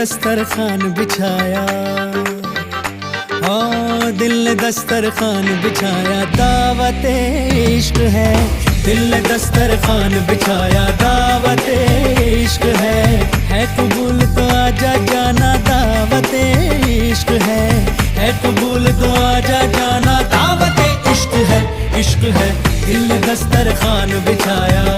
दस्तरखान बिछाया, हाँ दिल ने दस्तरखान बिछाया, दावत इश्क है। दिल ने दस्तरखान बिछाया, दावत इश्क है कबूल तो आजा जाना, दावत इश्क है कबूल तो आजा जाना, दावत इश्क है, इश्क है। दिल ने दस्तरखान बिछाया।